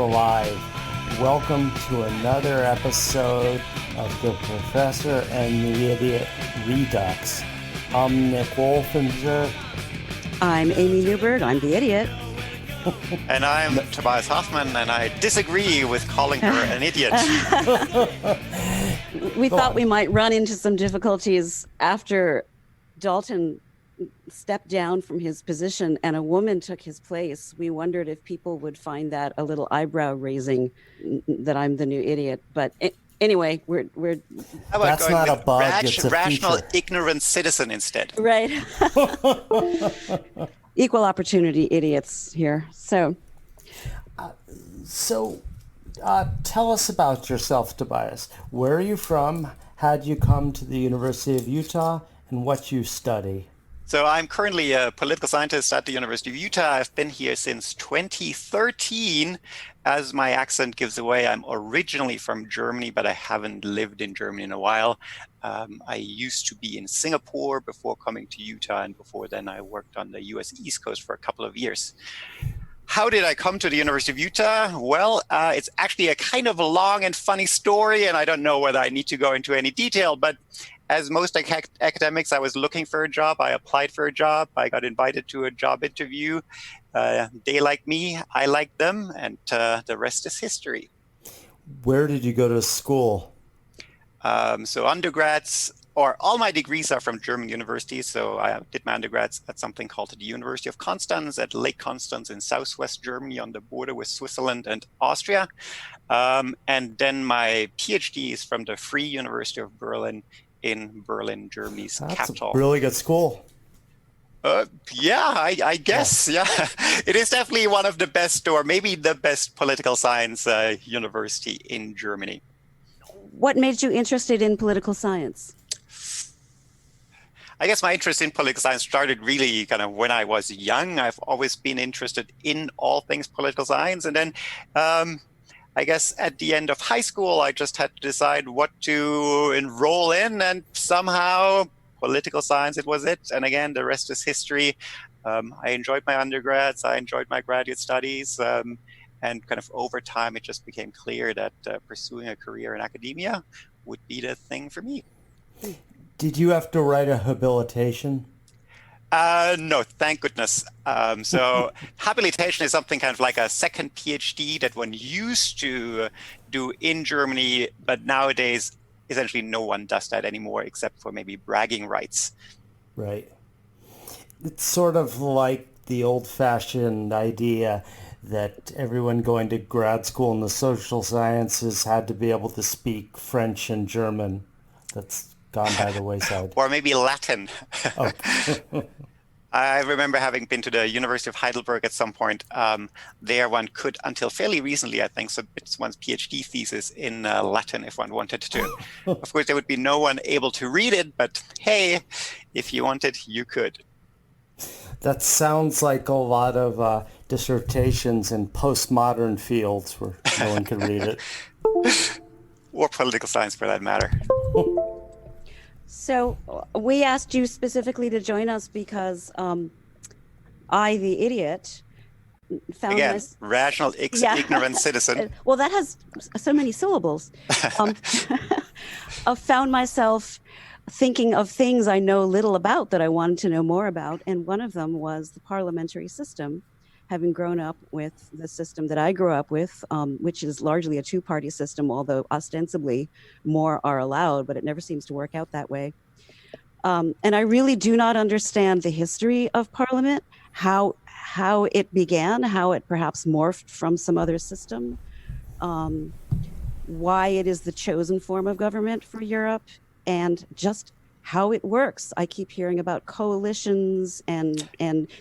alive. Welcome to another episode of the Professor and the Idiot Redux. I'm Nick Wolfinger. I'm Amy Newberg. I'm the idiot. And I'm Tobias Hofmann, and I disagree with calling her an idiot. We thought we might run into some difficulties after Dalton stepped down from his position and a woman took his place. We wondered if people would find that a little eyebrow raising that I'm the new idiot. But anyway, we're How about That's going not with a bug, it's a rational, feature. ignorant citizen instead? right. Equal opportunity idiots here. So Tell us about yourself, Tobias. Where are you from? How'd you come to the University of Utah? And what you study? So I'm currently a political scientist at the University of Utah. I've been here since 2013. As my accent gives away, I'm originally from Germany, but I haven't lived in Germany in a while. I used to be in Singapore before coming to Utah, and before then I worked on the US East Coast for a couple of years. How did I come to the University of Utah? Well, it's actually a kind of a long and funny story, and I don't know whether I need to go into any detail, but as most academics, I was looking for a job. I applied for a job. I got invited to a job interview. They liked me. I liked them. And the rest is history. Where did you go to school? So undergrads, or all my degrees are from German universities. So I did my undergrads at something called the University of Constance at Lake Constance in southwest Germany on the border with Switzerland and Austria. And then my PhD is from the Free University of Berlin in Berlin, Germany's capital. That's a really good school. I guess. Yeah. It is definitely one of the best, or maybe the best political science university in Germany. what made you interested in political science? I guess my interest in political science started really kind of when I was young. I've always been interested in all things political science. And then I guess at the end of high school, I just had to decide what to enroll in, and somehow political science, it was it. And again, the rest is history. I enjoyed my undergrads. I enjoyed my graduate studies. And kind of over time, it just became clear that pursuing a career in academia would be the thing for me. Did you have to write a habilitation? No, thank goodness. So habilitation is something kind of like a second PhD that one used to do in Germany, but nowadays, essentially no one does that anymore except for maybe bragging rights. Right. It's sort of like the old-fashioned idea that everyone going to grad school in the social sciences had to be able to speak French and German. That's gone by the wayside. Or maybe Latin. Oh. I remember having been to the University of Heidelberg at some point. There one could, until fairly recently, I think, submit one's PhD thesis in Latin if one wanted to. Of course, there would be no one able to read it, but hey, if you wanted, you could. That sounds like a lot of dissertations in postmodern fields where no one can read it. Or political science, for that matter. So we asked you specifically to join us because I, the idiot, found Again, rational, ignorant citizen. Well, that has so many syllables. Found myself thinking of things I know little about that I wanted to know more about. And one of them was the parliamentary system, having grown up with the system that I grew up with, which is largely a two-party system, although ostensibly more are allowed, but it never seems to work out that way. And I really do not understand the history of Parliament, how it began, how it perhaps morphed from some other system, why it is the chosen form of government for Europe, and just how it works. I keep hearing about coalitions and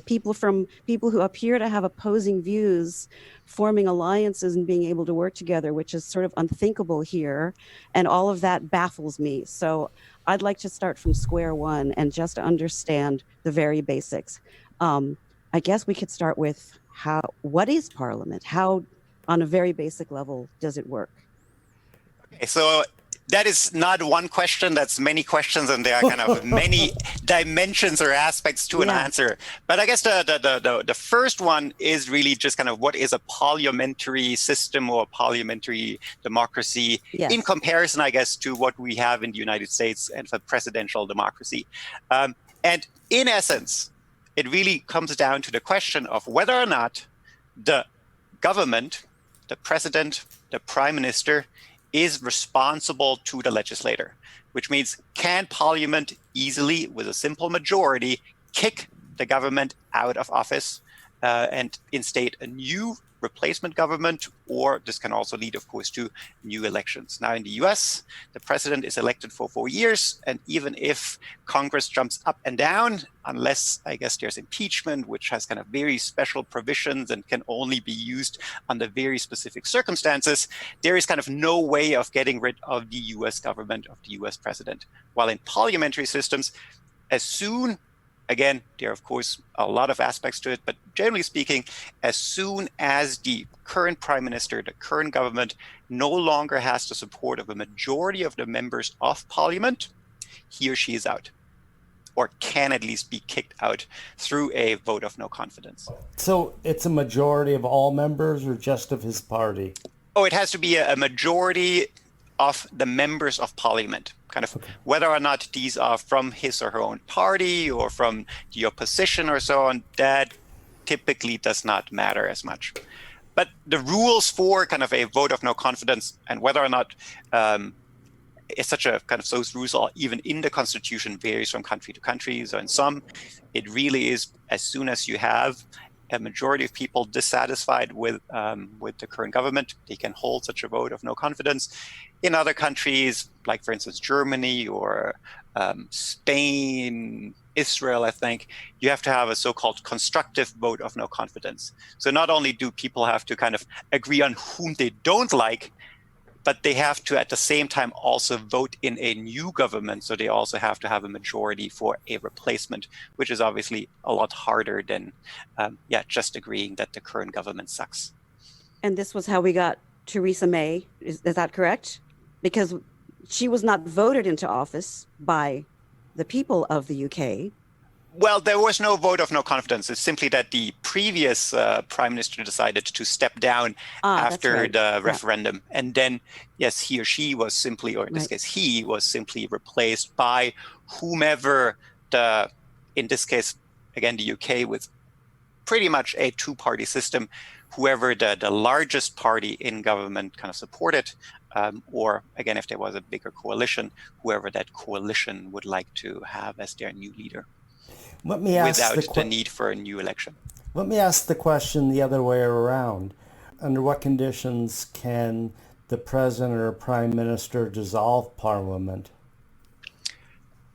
people who appear to have opposing views forming alliances and being able to work together, which is sort of unthinkable here. And all of that baffles me. So I'd like to start from square one and just understand the very basics. I guess we could start with what is Parliament? How, on a very basic level, does it work? Okay, so That is not one question, that's many questions, and there are kind of many dimensions or aspects to an answer. But I guess the first one is really just kind of what is a parliamentary system or parliamentary democracy in comparison, I guess, to what we have in the United States and for presidential democracy. And in essence, it really comes down to the question of whether or not the government, the president, the prime minister, is responsible to the legislator, which means can Parliament easily, with a simple majority, kick the government out of office and instate a new replacement government, or this can also lead, of course, to new elections. Now, in the US, the president is elected for 4 years, and even if Congress jumps up and down, unless, I guess, there's impeachment, which has kind of very special provisions and can only be used under very specific circumstances, there is kind of no way of getting rid of the US government, of the US president. While in parliamentary systems, as soon again, there are, of course, a lot of aspects to it, but generally speaking, as soon as the current prime minister, the current government, no longer has the support of a majority of the members of parliament, he or she is out, or can at least be kicked out through a vote of no confidence. So it's a majority of all members or just of his party? Oh, it has to be a majority of the members of parliament, kind of whether or not these are from his or her own party or from the opposition or so on, that typically does not matter as much. But the rules for kind of a vote of no confidence and whether or not it's such a kind of, those rules are even in the Constitution varies from country to country. So in some, it really is as soon as you have a majority of people dissatisfied with the current government, they can hold such a vote of no confidence. In other countries, like for instance Germany or Spain, Israel, I think, you have to have a so-called constructive vote of no confidence. So not only do people have to kind of agree on whom they don't like, but they have to at the same time also vote in a new government. So they also have to have a majority for a replacement, which is obviously a lot harder than just agreeing that the current government sucks. And this was how we got Theresa May. Is that correct? Because she was not voted into office by the people of the UK. Well, there was no vote of no confidence. It's simply that the previous prime minister decided to step down after the referendum. And then, yes, he or she was simply, or in this case, he was simply replaced by whomever in this case, again, the UK with pretty much a two-party system, whoever the largest party in government kind of supported, or again, if there was a bigger coalition, whoever that coalition would like to have as their new leader. Let me ask without the need for a new election. Let me ask the question the other way around. Under what conditions can the president or prime minister dissolve parliament?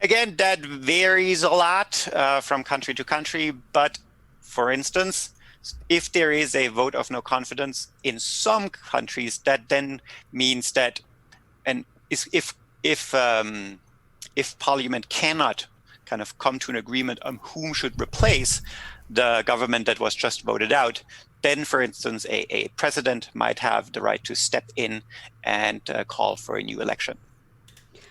Again, that varies a lot from country to country. But for instance, if there is a vote of no confidence in some countries, that then means that, and if parliament cannot kind of come to an agreement on whom should replace the government that was just voted out, then, for instance, a president might have the right to step in and call for a new election.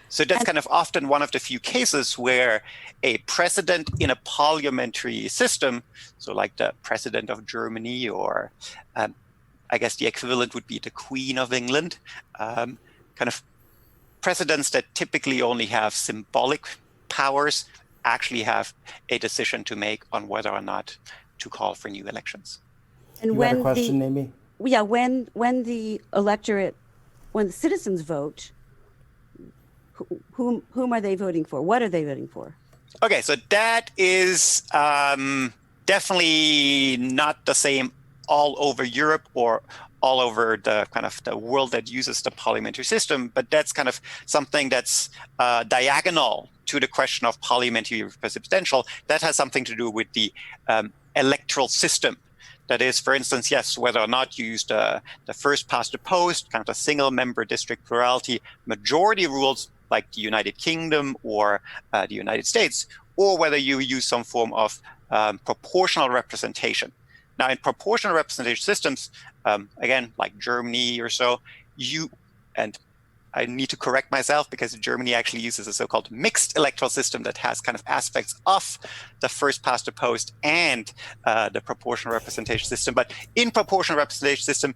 So that's kind of often one of the few cases where a president in a parliamentary system, so like the president of Germany, or I guess the equivalent would be the Queen of England, kind of presidents that typically only have symbolic powers actually have a decision to make on whether or not to call for new elections. And when a question, Amy? Yeah, when the electorate, when the citizens vote, whom are they voting for? What are they voting for? Okay, so that is definitely not the same all over Europe or all over the kind of the world that uses the parliamentary system, but that's kind of something that's diagonal to the question of parliamentary versus presidential. That has something to do with the electoral system. That is, for instance, yes, whether or not you use the first past the post, kind of the single member district plurality majority rules like the United Kingdom or the United States, or whether you use some form of proportional representation. Now, in proportional representation systems, again, like Germany or so, and I need to correct myself because Germany actually uses a so-called mixed electoral system that has kind of aspects of the first past the post and the proportional representation system. But in proportional representation system,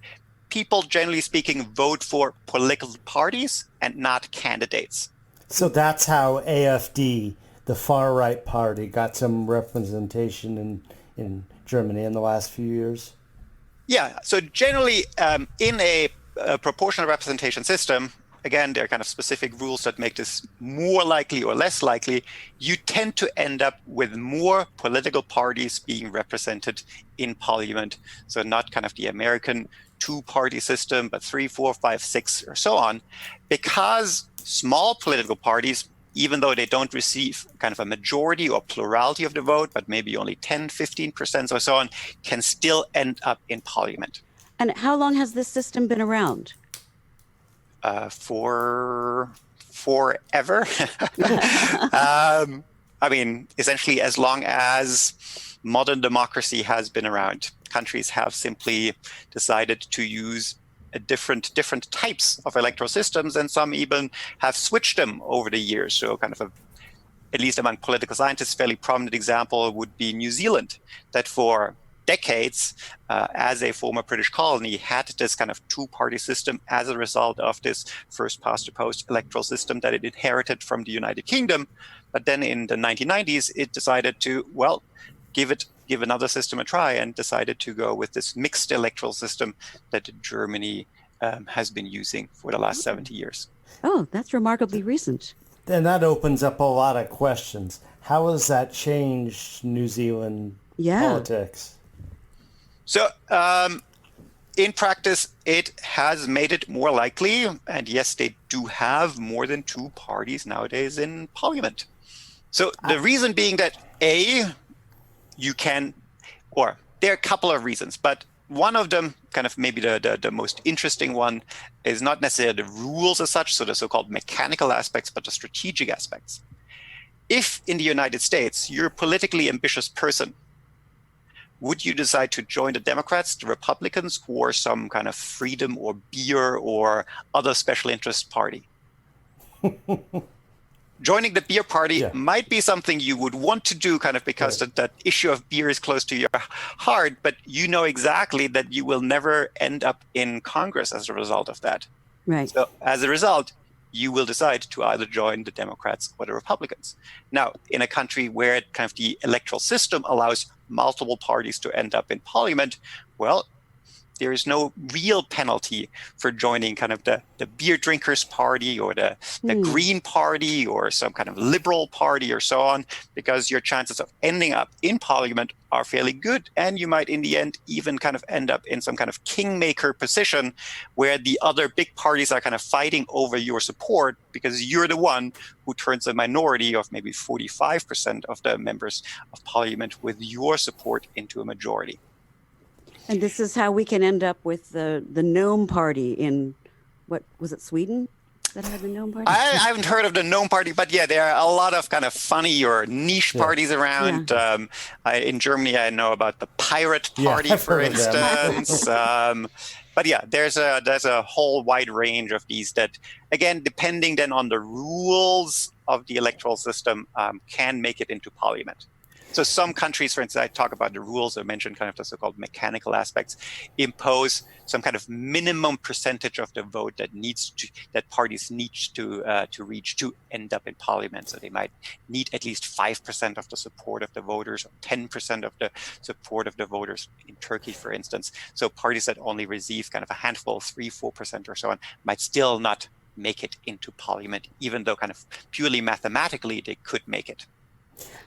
people, generally speaking, vote for political parties and not candidates. So that's how AfD, the far right party, got some representation in Germany in the last few years. Yeah, so generally in a proportional representation system, again, there are kind of specific rules that make this more likely or less likely. You tend to end up with more political parties being represented in parliament. So not kind of the American two-party system, but 3, 4, 5, 6, or so on, because small political parties, even though they don't receive kind of a majority or plurality of the vote, but maybe only 10, 15% or so on, can still end up in parliament. And how long has this system been around? For forever. I mean, essentially as long as modern democracy has been around. Countries have simply decided to use different types of electoral systems, and some even have switched them over the years. So kind of at least among political scientists, fairly prominent example would be New Zealand, that for decades, as a former British colony, had this kind of two-party system as a result of this first past the post electoral system that it inherited from the United Kingdom. But then in the 1990s, it decided to, well, give another system a try, and decided to go with this mixed electoral system that Germany has been using for the last 70 years. Oh, that's remarkably recent. And that opens up a lot of questions. How has that changed New Zealand politics? So in practice, it has made it more likely. And yes, they do have more than two parties nowadays in parliament. So the reason being that you can, or there are a couple of reasons, but one of them, kind of maybe the most interesting one, is not necessarily the rules as such, so the so-called mechanical aspects, but the strategic aspects. If in the United States, you're a politically ambitious person, would you decide to join the Democrats, the Republicans, or some kind of freedom or beer or other special interest party? Joining the beer party might be something you would want to do kind of because that issue of beer is close to your heart, but you know exactly that you will never end up in Congress as a result of that. Right. So as a result, you will decide to either join the Democrats or the Republicans. Now, in a country where kind of the electoral system allows multiple parties to end up in parliament, well, there is no real penalty for joining kind of the beer drinkers party or the Green Party or some kind of liberal party or so on, because your chances of ending up in parliament are fairly good. And you might in the end even kind of end up in some kind of kingmaker position where the other big parties are kind of fighting over your support because you're the one who turns a minority of maybe 45% of the members of parliament with your support into a majority. And this is how we can end up with the Gnome Party in, what was it, Sweden? That had the Gnome Party? I haven't heard of the Gnome Party, but yeah, there are a lot of kind of funny or niche parties around. In Germany, I know about the Pirate Party, for instance. But yeah, there's a whole wide range of these that, again, depending then on the rules of the electoral system, can make it into parliament. So some countries, for instance, I talk about the rules, I mentioned kind of the so-called mechanical aspects, impose some kind of minimum percentage of the vote that parties need to reach to end up in parliament. So they might need at least 5% of the support of the voters, or 10% of the support of the voters in Turkey, for instance. So parties that only receive kind of a handful, 3-4% or so on, might still not make it into parliament, even though kind of purely mathematically they could make it.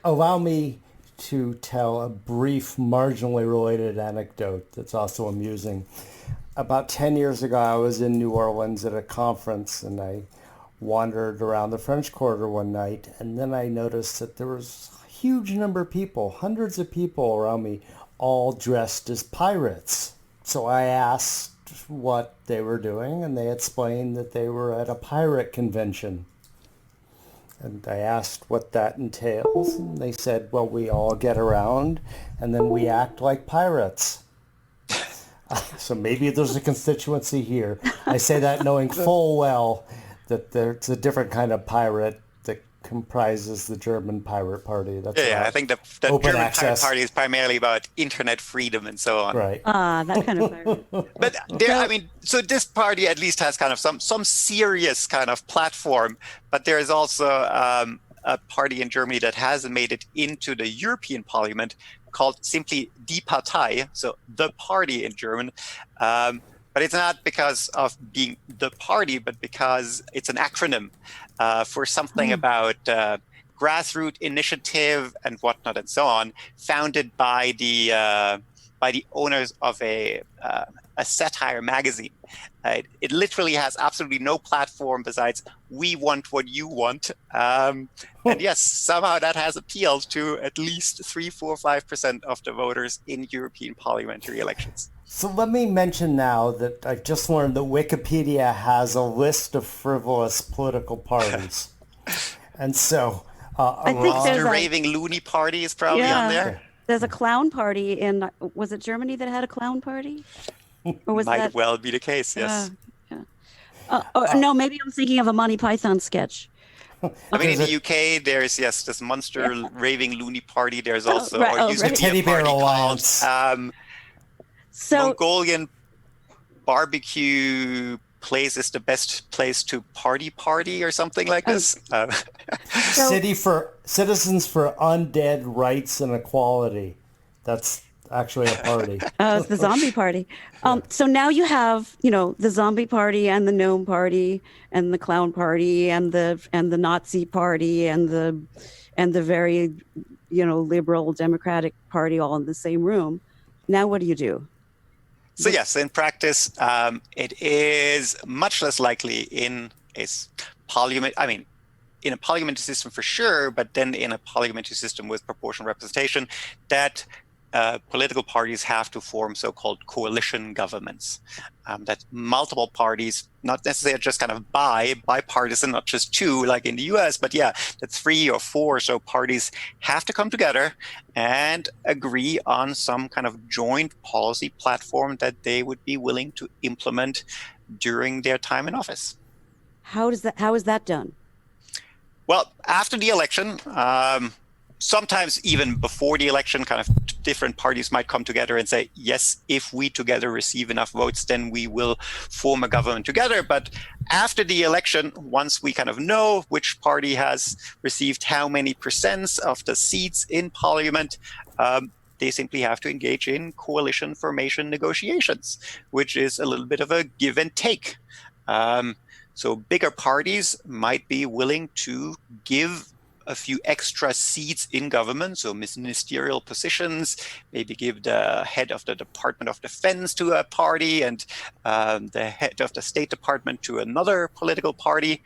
Allow me to tell a brief, marginally related anecdote that's also amusing. About 10 years ago, I was in New Orleans at a conference, and I wandered around the French Quarter one night, and then I noticed that there was a huge number of people, hundreds of people around me, all dressed as pirates. So I asked what they were doing, and they explained that they were at a pirate convention. And I asked what that entails, and they said, well, we all get around, and then we act like pirates. So maybe there's a constituency here. I say that knowing full well that there's a different kind of pirate that comprises the German Pirate Party. That's Yeah, I think the open German Pirate access. Party is primarily about internet freedom and so on. Right. That kind of pirate. But so this party at least has kind of some serious kind of platform, but there is also a party in Germany that has made it into the European Parliament called simply Die Partei, so the party in German. But it's not because of being the party, but because it's an acronym for something about grassroots initiative and whatnot and so on, founded by the owners of a satire magazine. It literally has absolutely no platform besides "we want what you want," and yes, somehow that has appealed to at least 3, 4, 5% of the voters in European parliamentary elections. So let me mention now that I just learned that Wikipedia has a list of frivolous political parties, and so I think there's the Raving Loony Party is probably on there. There's a clown party was it Germany that had a clown party? Or was Might well be the case, yes. No, maybe I'm thinking of a Monty Python sketch. I mean, in the UK, there's this monster Raving Loony Party. There's also used to be Teddy Bear Alliance. Mongolian barbecue place is the best place to party or something like this. Citizens for Undead Rights and Equality. That's actually a party. It's the zombie party. So now you have, the zombie party and the gnome party and the clown party and the Nazi party and the very, liberal Democratic party all in the same room. Now what do you do? So yes, in practice, it is much less likely in a parliament. I mean, in a parliamentary system for sure, but then in a parliamentary system with proportional representation, that political parties have to form so-called coalition governments. That multiple parties, not necessarily just kind of bipartisan, not just two like in the US, but that 3 or 4 or so parties have to come together and agree on some kind of joint policy platform that they would be willing to implement during their time in office. How is that done? Well, after the election, sometimes even before the election, kind of different parties might come together and say, yes, if we together receive enough votes, then we will form a government together. But after the election, once we kind of know which party has received how many percents of the seats in parliament, they simply have to engage in coalition formation negotiations, which is a little bit of a give and take. So bigger parties might be willing to give a few extra seats in government, so ministerial positions, maybe give the head of the Department of Defense to a party and the head of the State Department to another political party,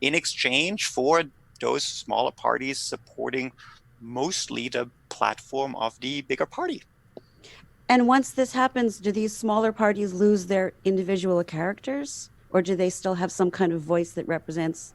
in exchange for those smaller parties supporting mostly the platform of the bigger party. And once this happens, do these smaller parties lose their individual characters, or do they still have some kind of voice that represents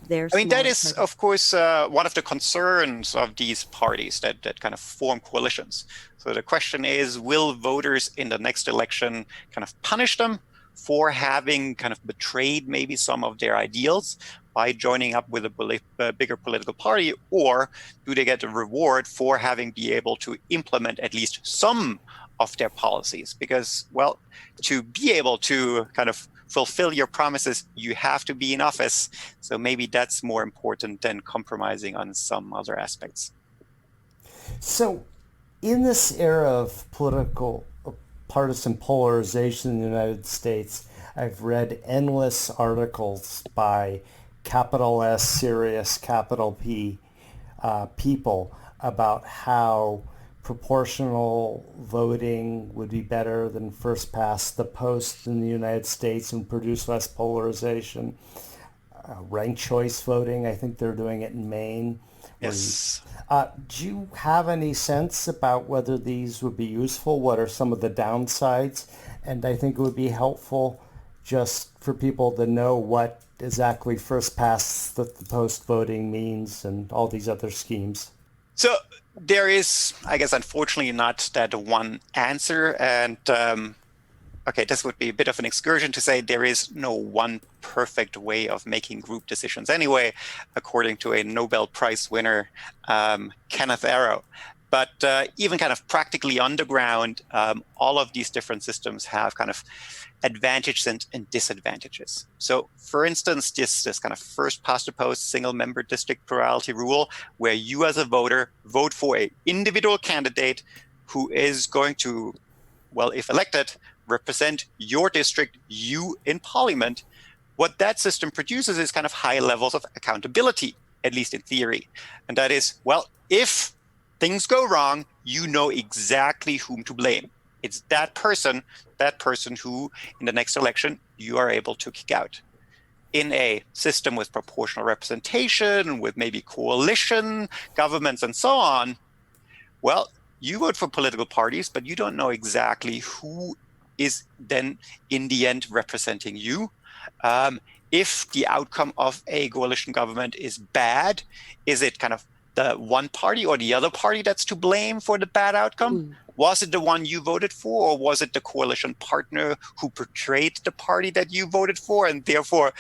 their? I mean, that is, of course, one of the concerns of these parties that kind of form coalitions. So the question is, will voters in the next election kind of punish them for having kind of betrayed maybe some of their ideals by joining up with a bigger political party, or do they get a reward for having been able to implement at least some of their policies? Because, well, to be able to kind of fulfill your promises, you have to be in office. So maybe that's more important than compromising on some other aspects. So in this era of political partisan polarization in the United States, I've read endless articles by capital S, serious, capital P people about how proportional voting would be better than first past the post in the United States and produce less polarization. Ranked choice voting, I think they're doing it in Maine. Yes. Do you have any sense about whether these would be useful? What are some of the downsides? And I think it would be helpful just for people to know what exactly first past the post voting means and all these other schemes. So there is, I guess, unfortunately not that one answer. And I okay, this would be a bit of an excursion to say there is no one perfect way of making group decisions anyway, according to a Nobel Prize winner, Kenneth Arrow. But even kind of practically underground, all of these different systems have kind of advantages and disadvantages. So for instance, this kind of first past the post single member district plurality rule, where you as a voter vote for an individual candidate who is going to, well, if elected, represent your district, you in parliament. What that system produces is kind of high levels of accountability, at least in theory. And that is, well, if things go wrong, you know exactly whom to blame. It's that person who, in the next election, you are able to kick out. In a system with proportional representation, with maybe coalition governments and so on, well, you vote for political parties, but you don't know exactly who is then in the end representing you. If the outcome of a coalition government is bad, is it kind of the one party or the other party that's to blame for the bad outcome? Was it the one you voted for, or was it the coalition partner who portrayed the party that you voted for, and therefore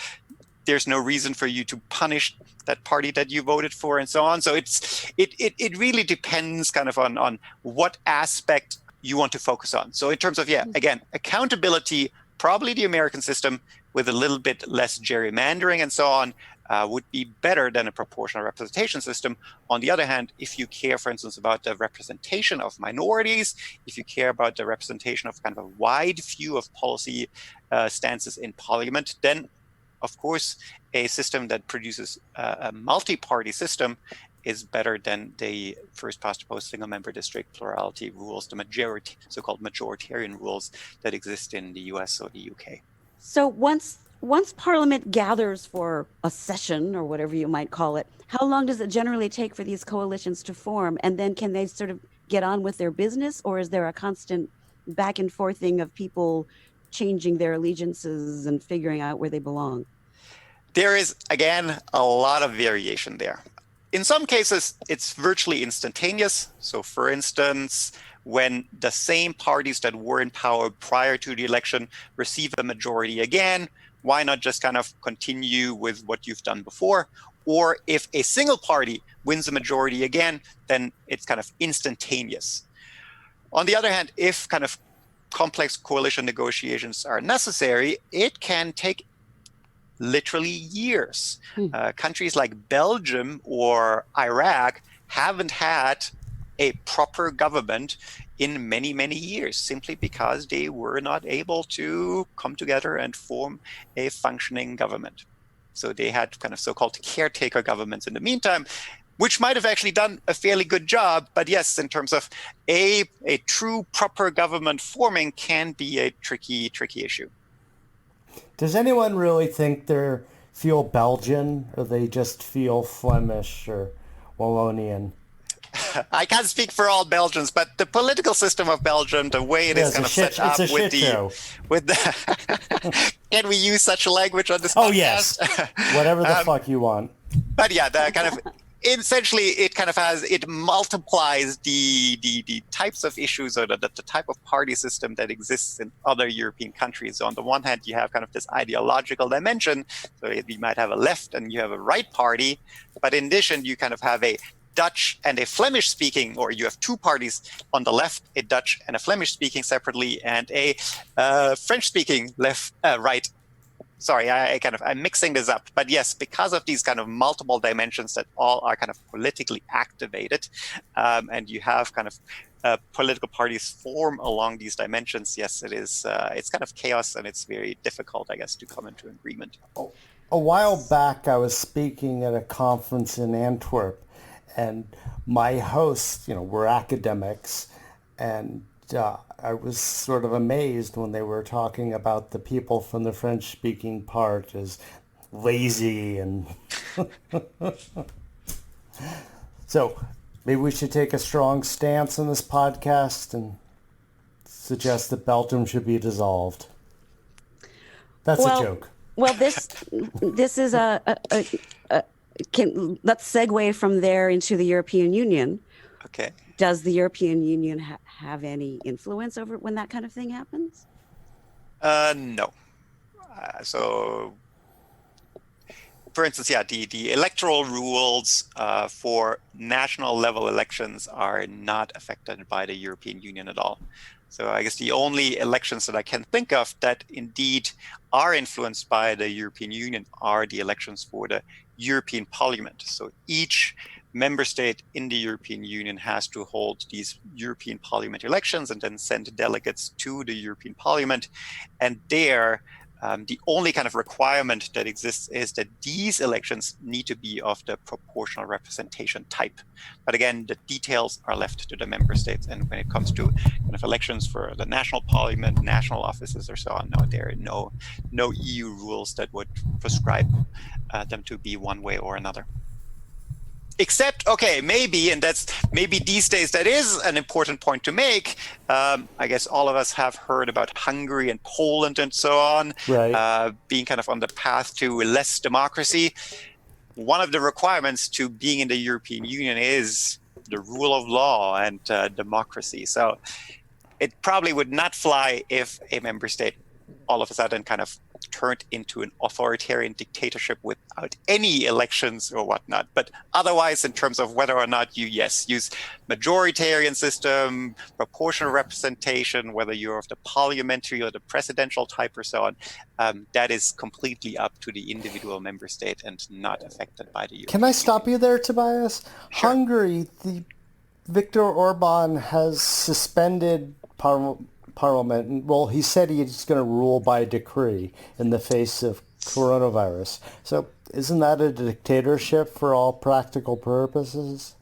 there's no reason for you to punish that party that you voted for, and so on? So it really depends kind of on what aspect you want to focus on. So in terms of, again, accountability, probably the American system with a little bit less gerrymandering and so on would be better than a proportional representation system. On the other hand, if you care, for instance, about the representation of minorities, if you care about the representation of kind of a wide view of policy stances in parliament, then of course, a system that produces a multi-party system is better than the first past the post single member district plurality rules, the majority, so-called majoritarian rules that exist in the US or the UK. So once Parliament gathers for a session, or whatever you might call it, how long does it generally take for these coalitions to form? And then can they sort of get on with their business, or is there a constant back and forthing of people changing their allegiances and figuring out where they belong? There is, again, a lot of variation there. In some cases, it's virtually instantaneous. So for instance, when the same parties that were in power prior to the election receive a majority again, why not just kind of continue with what you've done before? Or if a single party wins a majority again, then it's kind of instantaneous. On the other hand, if kind of complex coalition negotiations are necessary, it can take literally years. Countries like Belgium or Iraq haven't had a proper government in many, many years, simply because they were not able to come together and form a functioning government. So they had kind of so-called caretaker governments in the meantime, which might have actually done a fairly good job. But yes, in terms of a true proper government forming can be a tricky issue. Does anyone really think they feel Belgian, or they just feel Flemish or Wallonian? I can't speak for all Belgians, but the political system of Belgium, the way it is kind of set up with the can we use such a language on this podcast? Oh yes, whatever the fuck you want. But yeah, the kind of essentially it kind of it multiplies the types of issues, or the type of party system that exists in other European countries. So on the one hand, you have kind of this ideological dimension. So you might have a left and you have a right party, but in addition, you kind of have a Dutch and a Flemish speaking, or you have two parties on the left, a Dutch and a Flemish speaking separately, and a French speaking right. Sorry, I'm mixing this up. But yes, because of these kind of multiple dimensions that all are kind of politically activated, and you have kind of political parties form along these dimensions, yes, it's kind of chaos, and it's very difficult, I guess, to come into agreement. A while back, I was speaking at a conference in Antwerp, and my hosts, were academics, and I was sort of amazed when they were talking about the people from the French-speaking part as lazy and... So maybe we should take a strong stance in this podcast and suggest that Belgium should be dissolved. That's a joke. Well, this is let's segue from there into the European Union. Okay. Does the European Union have any influence over when that kind of thing happens? No. So, for instance, yeah, the electoral rules for national level elections are not affected by the European Union at all. So I guess the only elections that I can think of that indeed are influenced by the European Union are the elections for the European Parliament. So each member state in the European Union has to hold these European Parliament elections and then send delegates to the European Parliament. And there, the only kind of requirement that exists is that these elections need to be of the proportional representation type. But again, the details are left to the member states. And when it comes to kind of elections for the national parliament, national offices, or so on, no, there are no EU rules that would prescribe them to be one way or another. Except, okay, maybe, and that's maybe these days that is an important point to make. I guess all of us have heard about Hungary and Poland and so on, Right. being kind of on the path to less democracy. One of the requirements to being in the European Union is the rule of law and democracy. So it probably would not fly if a member state all of a sudden kind of turned into an authoritarian dictatorship without any elections or whatnot. But otherwise, in terms of whether or not you, use majoritarian system, proportional representation, whether you're of the parliamentary or the presidential type or so on, that is completely up to the individual member state and not affected by the European Can I stop Union. you there, Tobias? Sure. Hungary, Viktor Orban has suspended Parliament. Well, he said he's going to rule by decree in the face of coronavirus. So isn't that a dictatorship for all practical purposes?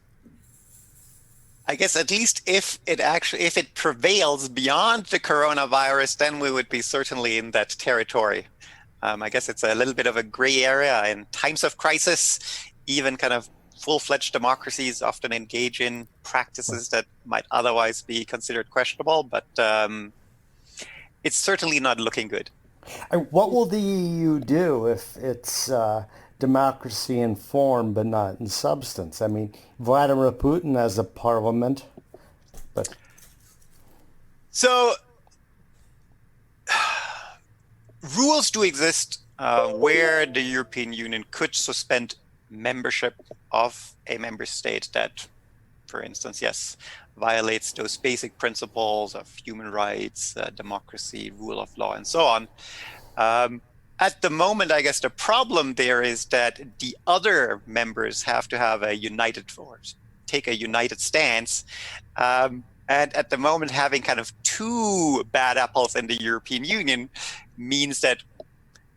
I guess at least if it prevails beyond the coronavirus, then we would be certainly in that territory. I guess it's a little bit of a gray area in times of crisis. Even kind of full-fledged democracies often engage in practices that might otherwise be considered questionable, but it's certainly not looking good. What will the EU do if it's democracy in form but not in substance? I mean, Vladimir Putin has a parliament, but So rules do exist where the European Union could suspend membership of a member state that, for instance, violates those basic principles of human rights, democracy, rule of law, and so on. At the moment, I guess the problem there is that the other members have to have take a united stance. And at the moment, having kind of two bad apples in the European Union means that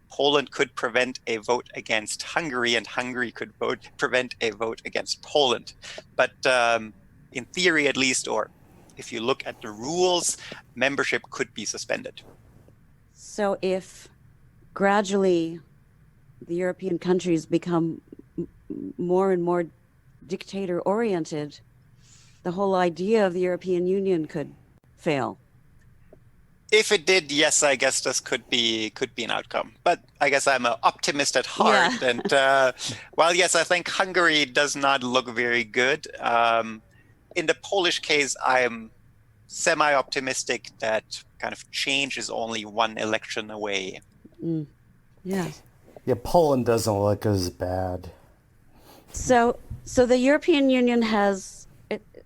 Poland could prevent a vote against Hungary, and Hungary could prevent a vote against Poland. But in theory, at least, or if you look at the rules, membership could be suspended. So if gradually the European countries become more and more dictator-oriented, the whole idea of the European Union could fail. If it did, yes, I guess this could be an outcome. But I guess I'm an optimist at heart. Yeah. And while, yes, I think Hungary does not look very good. In the Polish case, I'm semi-optimistic that kind of change is only one election away. Yeah. yeah, Poland doesn't look as bad. So the European Union has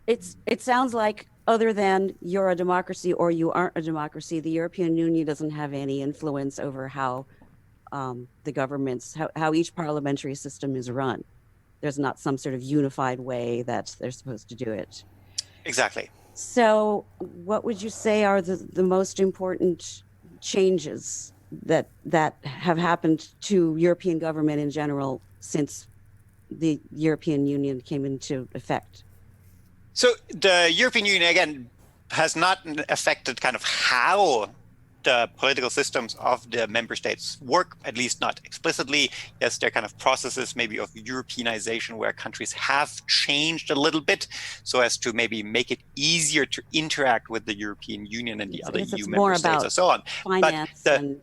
it sounds like, other than you're a democracy or you aren't a democracy, the European Union doesn't have any influence over how the governments, how each parliamentary system is run. There's not some sort of unified way that they're supposed to do it. Exactly. So what would you say are the most important changes that have happened to European government in general since the European Union came into effect? So the European Union, again, has not affected kind of how the political systems of the member states work, at least not explicitly. Yes, there are kind of processes maybe of Europeanization where countries have changed a little bit so as to maybe make it easier to interact with the European Union and the other EU member states and so on. Finance and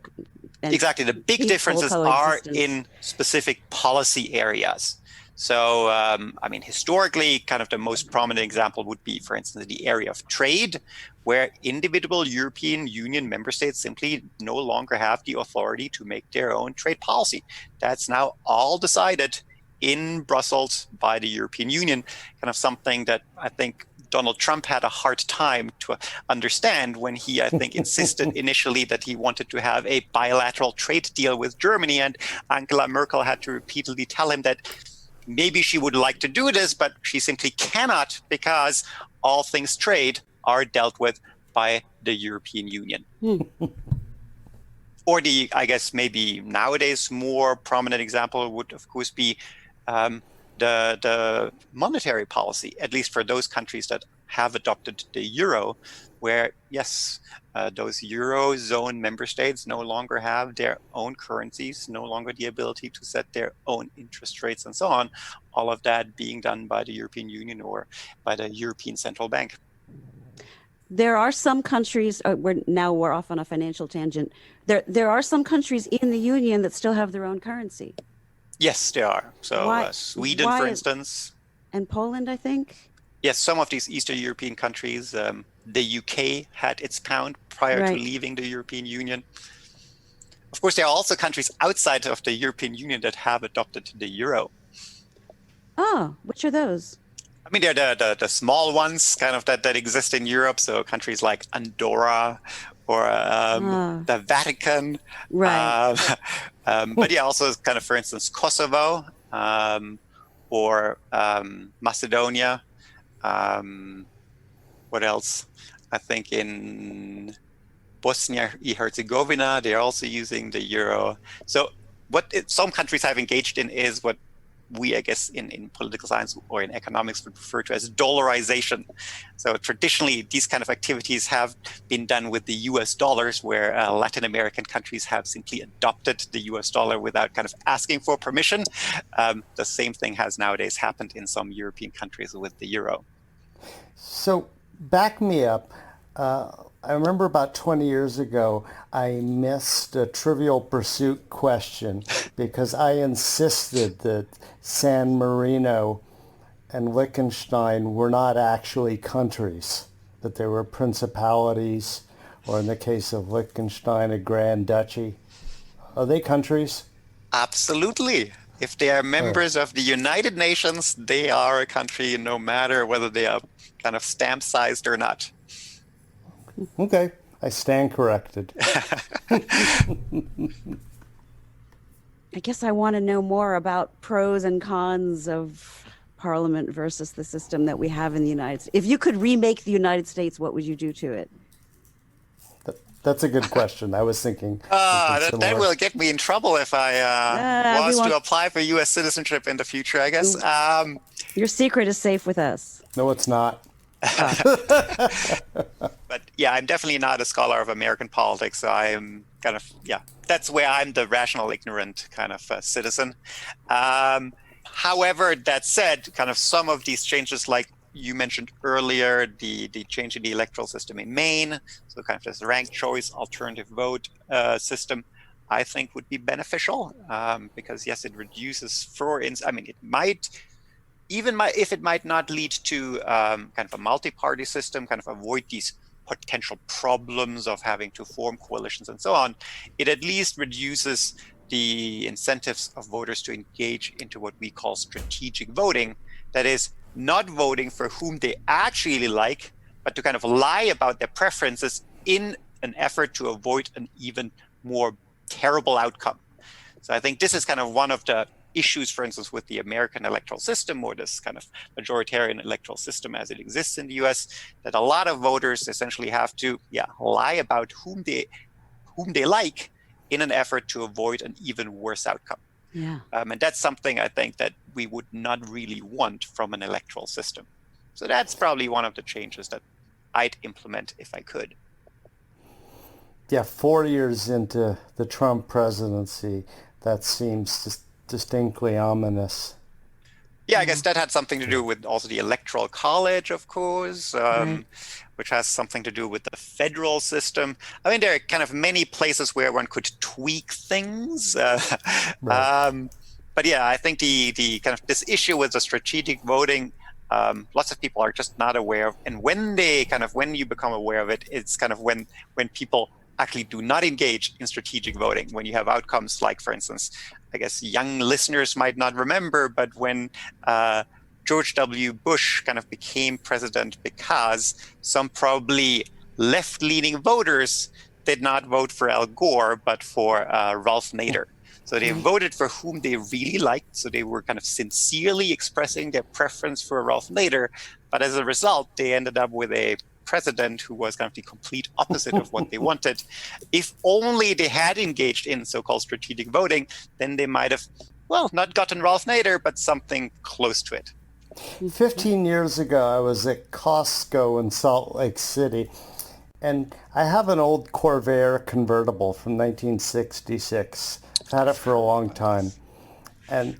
exactly, the big differences are in specific policy areas. So, I mean, historically, kind of the most prominent example would be, for instance, the area of trade, where individual European Union member states simply no longer have the authority to make their own trade policy. That's now all decided in Brussels by the European Union, kind of something that I think Donald Trump had a hard time to understand when he, I think, insisted initially that he wanted to have a bilateral trade deal with Germany. And Angela Merkel had to repeatedly tell him that maybe she would like to do this, but she simply cannot because all things trade are dealt with by the European Union. Or the, I guess, maybe nowadays more prominent example would, of course, be the monetary policy, at least for those countries that have adopted the euro, where, yes, those Eurozone member states no longer have their own currencies, no longer the ability to set their own interest rates and so on, all of that being done by the European Union or by the European Central Bank. There are some countries, we're off on a financial tangent. There are some countries in the Union that still have their own currency. Yes, there are. So Sweden, for instance. And Poland, I think. Yes, some of these Eastern European countries. The UK had its pound prior to leaving the European Union. Of course, there are also countries outside of the European Union that have adopted the euro. Oh, which are those? I mean, they're the small ones kind of that exist in Europe. So countries like Andorra or the Vatican. Right. But yeah, also kind of, for instance, Kosovo or Macedonia. What else? I think in Bosnia and Herzegovina, they're also using the euro. So some countries have engaged in is what we, I guess, in political science or in economics would refer to as dollarization. So traditionally, these kind of activities have been done with the US dollars, where Latin American countries have simply adopted the US dollar without kind of asking for permission. The same thing has nowadays happened in some European countries with the euro. So back me up. I remember about 20 years ago, I missed a Trivial Pursuit question because I insisted that San Marino and Liechtenstein were not actually countries, that they were principalities, or in the case of Liechtenstein, a Grand Duchy. Are they countries? Absolutely. If they are members of the United Nations, they are a country, no matter whether they are kind of stamp-sized or not. Okay, I stand corrected. I guess I want to know more about pros and cons of Parliament versus the system that we have in the United States. If you could remake the United States, what would you do to it? That's a good question. I was thinking. That will get me in trouble if I was to apply for U.S. citizenship in the future, I guess. Your secret is safe with us. No, it's not. But yeah, I'm definitely not a scholar of American politics. So I'm kind of, that's where I'm the rational, ignorant kind of citizen. However, that said, kind of some of these changes, like you mentioned earlier, the change in the electoral system in Maine, so kind of this ranked choice alternative vote system, I think would be beneficial because yes, it reduces, it might, if it might not lead to kind of a multi-party system, kind of avoid these potential problems of having to form coalitions and so on, it at least reduces the incentives of voters to engage into what we call strategic voting. That is, not voting for whom they actually like, but to kind of lie about their preferences in an effort to avoid an even more terrible outcome. So I think this is kind of one of the issues, for instance, with the American electoral system or this kind of majoritarian electoral system as it exists in the US, that a lot of voters essentially have to lie about whom they like in an effort to avoid an even worse outcome. Yeah. And that's something I think that we would not really want from an electoral system. So that's probably one of the changes that I'd implement if I could. Yeah, 4 years into the Trump presidency, that seems distinctly ominous. Yeah, I guess that had something to do with also the Electoral College, of course, which has something to do with the federal system. I mean, there are kind of many places where one could tweak things. but yeah, I think the kind of this issue with the strategic voting, lots of people are just not aware of. And when you become aware of it, it's kind of when people actually do not engage in strategic voting, when you have outcomes like, for instance, I guess young listeners might not remember, but when George W. Bush kind of became president because some probably left-leaning voters did not vote for Al Gore, but for Ralph Nader. So they voted for whom they really liked. So they were kind of sincerely expressing their preference for Ralph Nader. But as a result, they ended up with a president who was kind of the complete opposite of what they wanted. If only they had engaged in so-called strategic voting, then they might have, well, not gotten Ralph Nader, but something close to it. 15 years ago, I was at Costco in Salt Lake City, and I have an old Corvair convertible from 1966. I've had it for a long time. And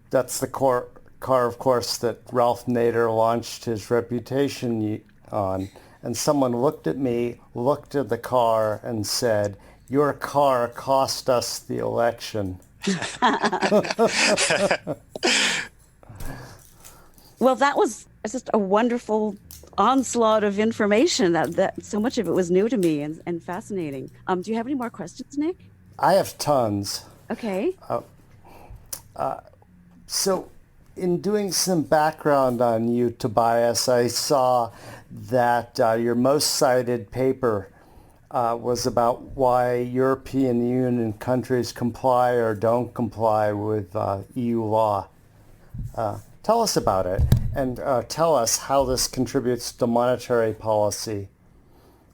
that's the car, of course, that Ralph Nader launched his reputation on. And someone looked at me, looked at the car, and said, "Your car cost us the election." Well, that was just a wonderful onslaught of information. That so much of it was new to me and fascinating. Do you have any more questions, Nick? I have tons. Okay. So in doing some background on you, Tobias, I saw that your most cited paper was about why European Union countries comply or don't comply with EU law. Tell us about it, and tell us how this contributes to monetary policy.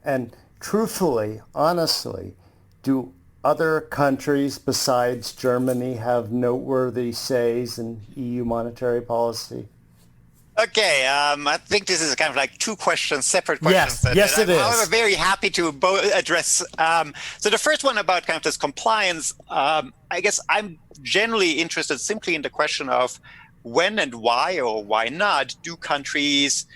And truthfully, honestly, do other countries besides Germany have noteworthy says in EU monetary policy? Okay, I think this is kind of like two questions, separate questions. Yes, it is. I'm very happy to address. So the first one about kind of this compliance, I guess I'm generally interested simply in the question of when and why or why not do countries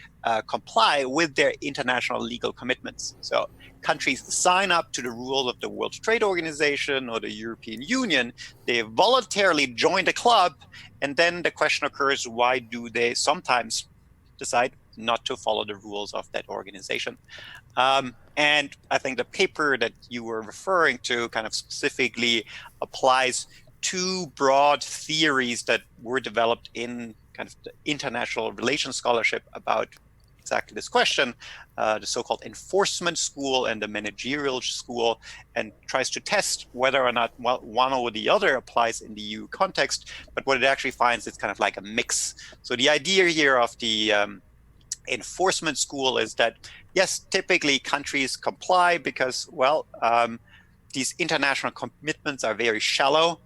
comply with their international legal commitments. So countries sign up to the rules of the World Trade Organization or the European Union, they voluntarily join the club, and then the question occurs, why do they sometimes decide not to follow the rules of that organization? And I think the paper that you were referring to kind of specifically applies two broad theories that were developed in kind of the international relations scholarship about exactly this question, the so-called enforcement school and the managerial school, and tries to test whether or not one or the other applies in the EU context. But what it actually finds is kind of like a mix. So the idea here of the enforcement school is that, yes, typically countries comply because, well, these international commitments are very shallow.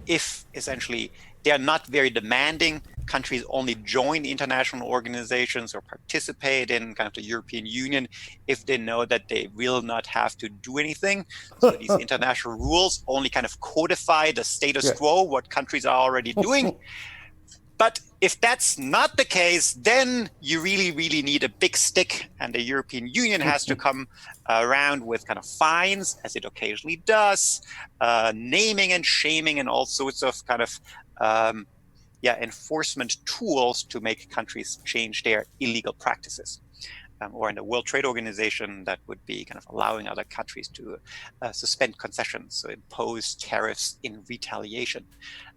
If essentially they are not very demanding, countries only join international organizations or participate in kind of the European Union if they know that they will not have to do anything. So these international rules only kind of codify the status quo, what countries are already doing. But if that's not the case, then you really, really need a big stick, and the European Union has to come around with kind of fines, as it occasionally does, naming and shaming and all sorts of kind of enforcement tools to make countries change their illegal practices. Or in the World Trade Organization, that would be kind of allowing other countries to suspend concessions, so impose tariffs in retaliation.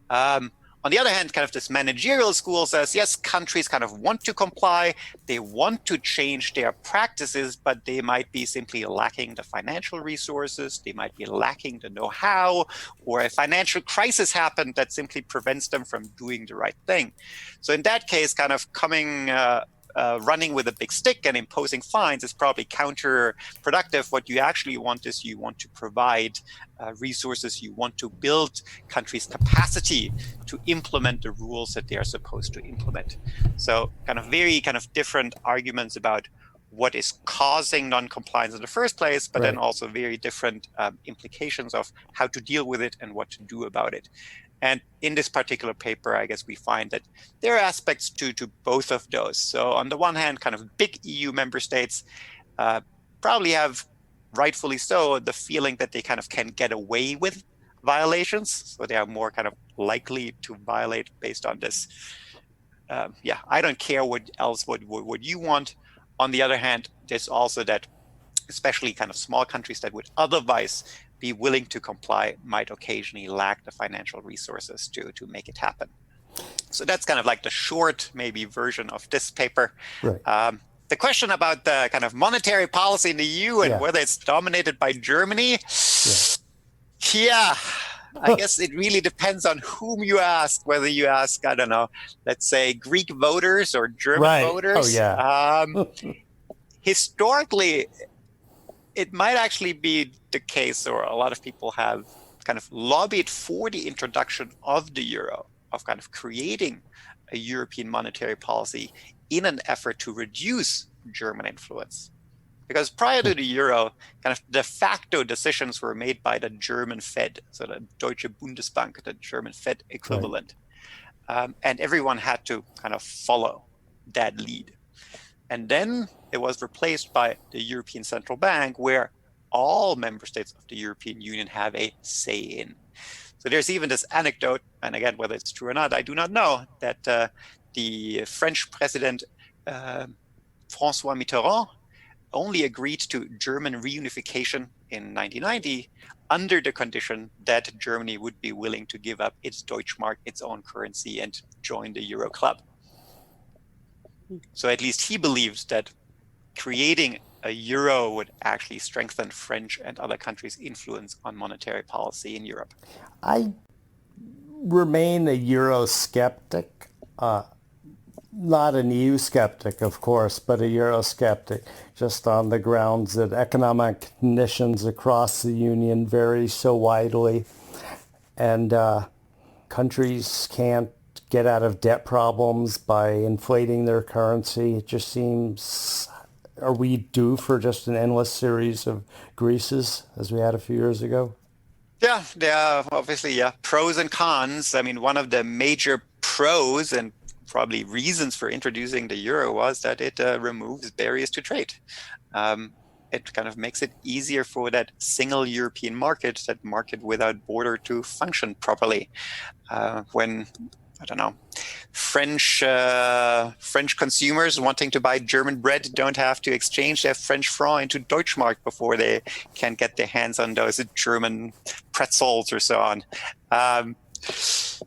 On the other hand, kind of this managerial school says, yes, countries kind of want to comply, they want to change their practices, but they might be simply lacking the financial resources, they might be lacking the know-how, or a financial crisis happened that simply prevents them from doing the right thing. So in that case, kind of running with a big stick and imposing fines is probably counterproductive. What you actually want is you want to provide resources, you want to build countries' capacity to implement the rules that they are supposed to implement. So kind of very kind of different arguments about what is causing non-compliance in the first place, but then also very different implications of how to deal with it and what to do about it. And in this particular paper, I guess we find that there are aspects to both of those. So on the one hand, kind of big EU member states probably have, rightfully so, the feeling that they kind of can get away with violations, so they are more kind of likely to violate based on this. I don't care what you want. On the other hand, there's also that especially kind of small countries that would otherwise be willing to comply might occasionally lack the financial resources to make it happen. So that's kind of like the short maybe version of this paper. Right. The question about the kind of monetary policy in the EU and whether it's dominated by Germany, I guess it really depends on whom you ask, whether you ask, I don't know, let's say Greek voters or German voters. Historically, it might actually be the case, or a lot of people have kind of lobbied for the introduction of the euro, of kind of creating a European monetary policy in an effort to reduce German influence. Because prior to the euro, kind of de facto decisions were made by the German Fed, so the Deutsche Bundesbank, the German Fed equivalent. And everyone had to kind of follow that lead. And then it was replaced by the European Central Bank, where all member states of the European Union have a say in. So there's even this anecdote, and again, whether it's true or not, I do not know, that the French president, François Mitterrand, only agreed to German reunification in 1990 under the condition that Germany would be willing to give up its Deutschmark, its own currency, and join the Euro club. So at least he believes that creating a euro would actually strengthen French and other countries' influence on monetary policy in Europe. I remain a Euro skeptic. Not an EU skeptic, of course, but a Euro skeptic, just on the grounds that economic conditions across the Union vary so widely, and countries can't get out of debt problems by inflating their currency. It just seems, are we due for just an endless series of Greases as we had a few years ago? Yeah, there are obviously pros and cons. I mean, one of the major pros and probably reasons for introducing the euro was that it removes barriers to trade. It kind of makes it easier for that single European market, that market without border, to function properly. When, I don't know, French consumers wanting to buy German bread don't have to exchange their French franc into Deutschmark before they can get their hands on those German pretzels or so on.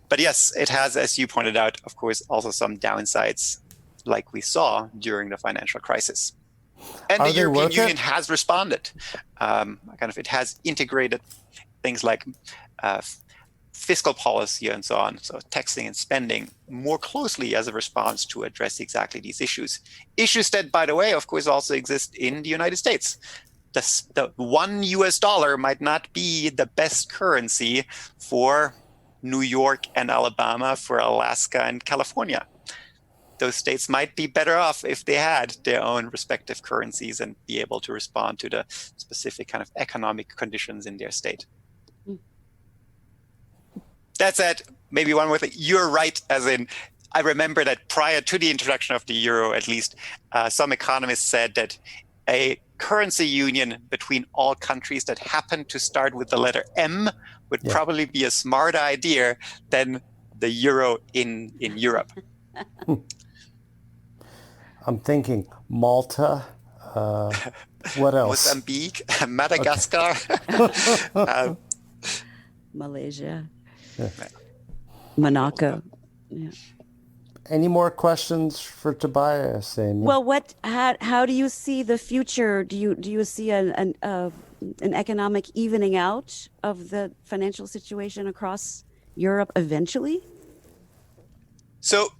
But yes, it has, as you pointed out, of course, also some downsides, like we saw during the financial crisis. And the European Union has responded. It has integrated things like fiscal policy and so on, so taxing and spending, more closely as a response to address exactly these issues. Issues that, by the way, of course, also exist in the United States. The $1 might not be the best currency for New York and Alabama, for Alaska and California. Those states might be better off if they had their own respective currencies and be able to respond to the specific kind of economic conditions in their state. That said, maybe one more thing. You're right, as in, I remember that prior to the introduction of the euro, at least, some economists said that a currency union between all countries that happened to start with the letter M would probably be a smarter idea than the euro in Europe. I'm thinking Malta. What else? Mozambique, Madagascar. Malaysia. Monaco. Yeah. Any more questions for Tobias? Amy? Well, how do you see the future? Do you see an economic evening out of the financial situation across Europe eventually? So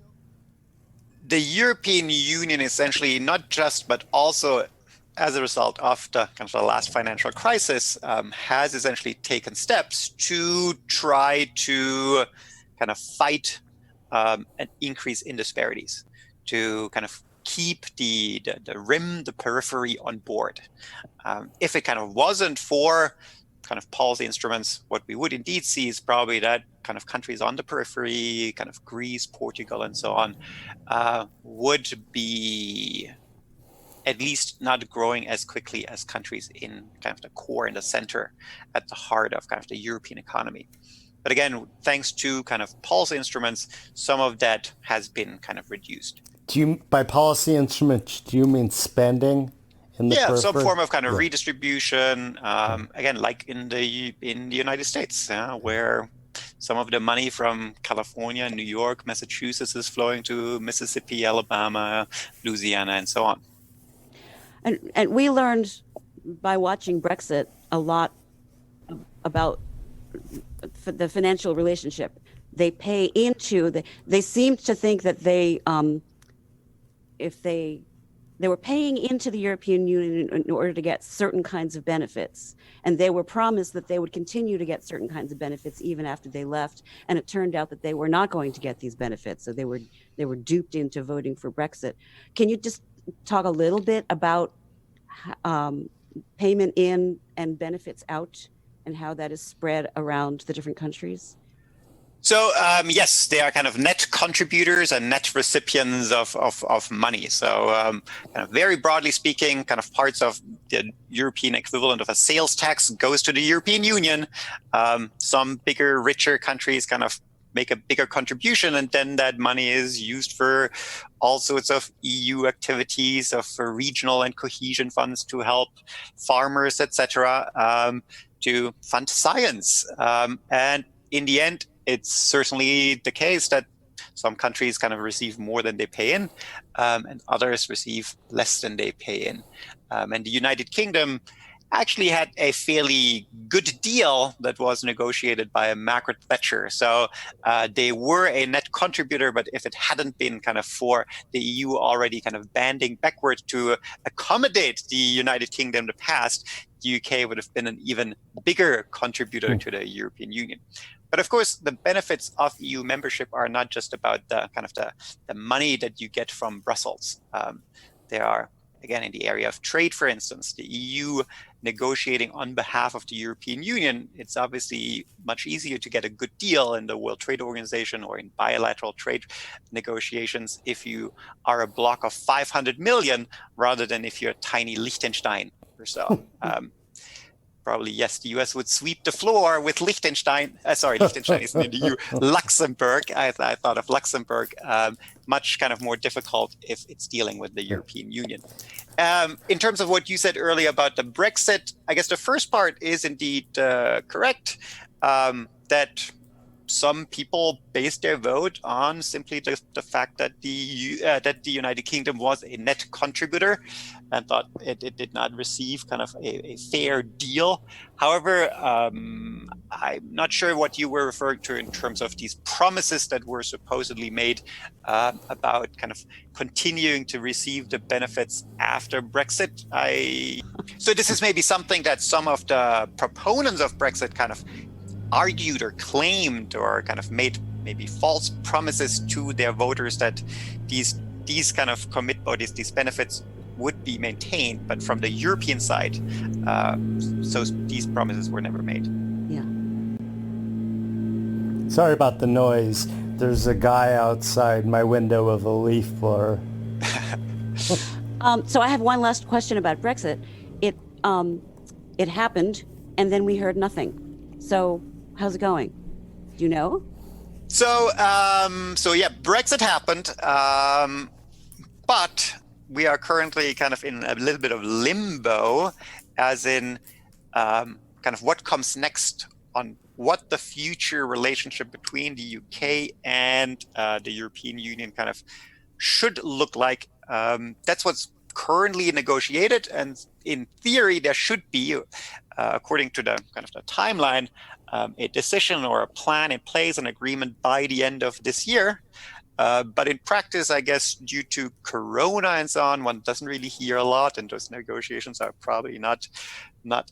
the European Union essentially, not just, but also as a result of the kind of the last financial crisis, has essentially taken steps to try to kind of fight an increase in disparities, to kind of keep the rim, the periphery on board. If it kind of wasn't for kind of policy instruments, what we would indeed see is probably that kind of countries on the periphery, kind of Greece, Portugal, and so on, would be at least not growing as quickly as countries in kind of the core, in the center, at the heart of kind of the European economy. But again, thanks to kind of policy instruments, some of that has been kind of reduced. By policy instruments, do you mean spending in the Yeah, some periphery? form of kind of Yeah. redistribution. Again, like in the United States, where some of the money from California, New York, Massachusetts is flowing to Mississippi, Alabama, Louisiana, and so on. And we learned by watching Brexit a lot about the financial relationship. They pay into they seemed to think that if they were paying into the European Union in order to get certain kinds of benefits, and they were promised that they would continue to get certain kinds of benefits even after they left, and it turned out that they were not going to get these benefits, so they were duped into voting for Brexit. Can you just talk a little bit about payment in and benefits out, and how that is spread around the different countries? So yes, they are kind of net contributors and net recipients of money. So kind of very broadly speaking, kind of parts of the European equivalent of a sales tax goes to the European Union. Some bigger, richer countries kind of make a bigger contribution, and then that money is used for all sorts of EU activities, for regional and cohesion funds to help farmers, etc., to fund science. And in the end, it's certainly the case that some countries kind of receive more than they pay in, and others receive less than they pay in. And the United Kingdom actually had a fairly good deal that was negotiated by Margaret Thatcher. So they were a net contributor, but if it hadn't been kind of for the EU already kind of banding backward to accommodate the United Kingdom in the past, the UK would have been an even bigger contributor to the European Union. But of course, the benefits of EU membership are not just about the kind of the money that you get from Brussels. There are, again, in the area of trade, for instance, the EU negotiating on behalf of the European Union. It's obviously much easier to get a good deal in the World Trade Organization or in bilateral trade negotiations if you are a bloc of 500 million rather than if you're a tiny Liechtenstein or so. Probably, yes, the US would sweep the floor with Liechtenstein. Liechtenstein isn't in the EU. Luxembourg, I thought of Luxembourg. Much kind of more difficult if it's dealing with the European Union. In terms of what you said earlier about the Brexit, I guess the first part is indeed correct, that some people based their vote on simply the fact that the United Kingdom was a net contributor and thought it did not receive kind of a fair deal. However, I'm not sure what you were referring to in terms of these promises that were supposedly made about kind of continuing to receive the benefits after Brexit. So this is maybe something that some of the proponents of Brexit kind of argued or claimed or kind of made maybe false promises to their voters that these kind of these benefits would be maintained, but from the European side, so these promises were never made. Yeah. Sorry about the noise. There's a guy outside my window with a leaf blower. So I have one last question about Brexit. It happened, and then we heard nothing. So how's it going? Do you know? So yeah, Brexit happened, but we are currently kind of in a little bit of limbo, as in kind of what comes next on what the future relationship between the UK and the European Union kind of should look like. That's what's currently negotiated, and in theory, there should be, according to the kind of the timeline, a decision or a plan in place, an agreement by the end of this year. But in practice, I guess, due to Corona and so on, one doesn't really hear a lot, and those negotiations are probably not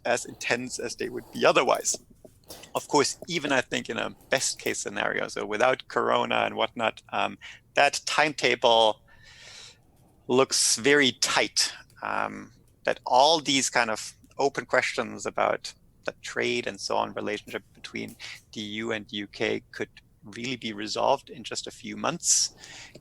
as intense as they would be otherwise. Of course, even I think in a best case scenario, so without Corona and whatnot, that timetable looks very tight. That all these kind of open questions about the trade and so on relationship between the EU and the UK could really be resolved in just a few months,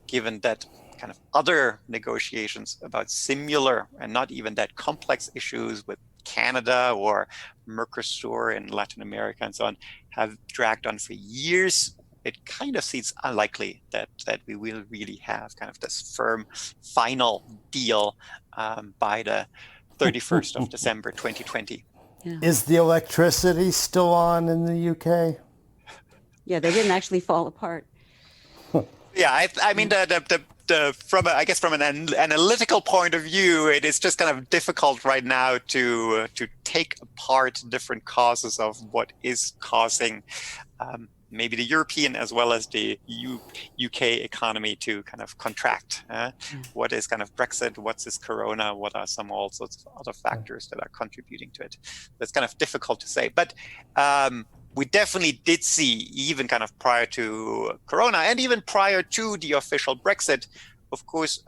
given that kind of other negotiations about similar and not even that complex issues with Canada or Mercosur in Latin America and so on have dragged on for years, it kind of seems unlikely that we will really have kind of this firm final deal by the 31st of December 2020. Yeah. Is the electricity still on in the UK? Yeah, they didn't actually fall apart. Yeah, I mean, from an analytical point of view, it is just kind of difficult right now to take apart different causes of what is causing maybe the European as well as the UK economy to kind of contract. What is kind of Brexit? What's this Corona? What are some all sorts of other factors that are contributing to it? That's kind of difficult to say. But we definitely did see, even kind of prior to Corona and even prior to the official Brexit, of course,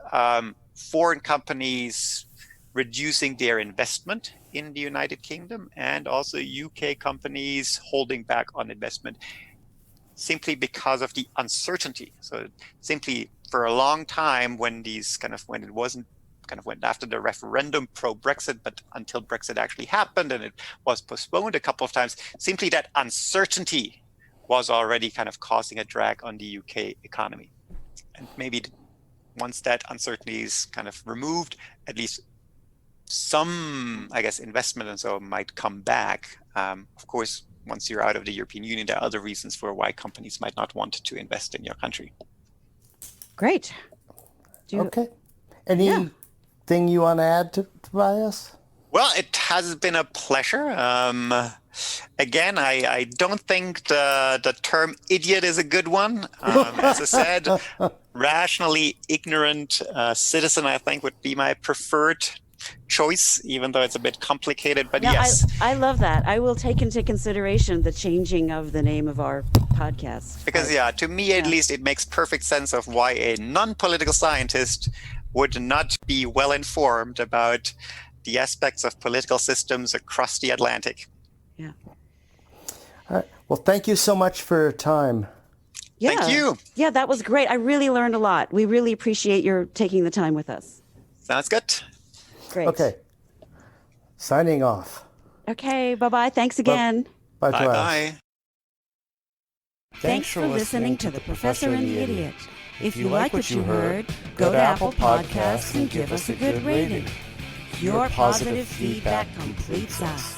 foreign companies reducing their investment in the United Kingdom and also UK companies holding back on investment simply because of the uncertainty. So simply for a long time when it wasn't kind of went after the referendum pro-Brexit, but until Brexit actually happened and it was postponed a couple of times, simply that uncertainty was already kind of causing a drag on the UK economy. And maybe once that uncertainty is kind of removed, at least some, I guess, investment and so might come back. Of course, once you're out of the European Union, there are other reasons for why companies might not want to invest in your country. Great. Okay. Anything you want to add to Tobias? Well, it has been a pleasure. Again, I don't think the term idiot is a good one. As I said, rationally ignorant citizen, I think, would be my preferred choice, even though it's a bit complicated. But yes. I love that. I will take into consideration the changing of the name of our podcast. Because, to me at least, it makes perfect sense of why a non-political scientist would not be well informed about the aspects of political systems across the Atlantic. Yeah. All right. Well, thank you so much for your time. Yeah. Thank you. Yeah, that was great. I really learned a lot. We really appreciate your taking the time with us. Sounds good. Great. Okay. Signing off. Okay. Bye-bye. Thanks again. Bye. Bye-bye. Thanks for listening to The Professor and the Idiot. If you like what you heard, go to Apple Podcasts and give us a good rating. Your positive feedback completes us.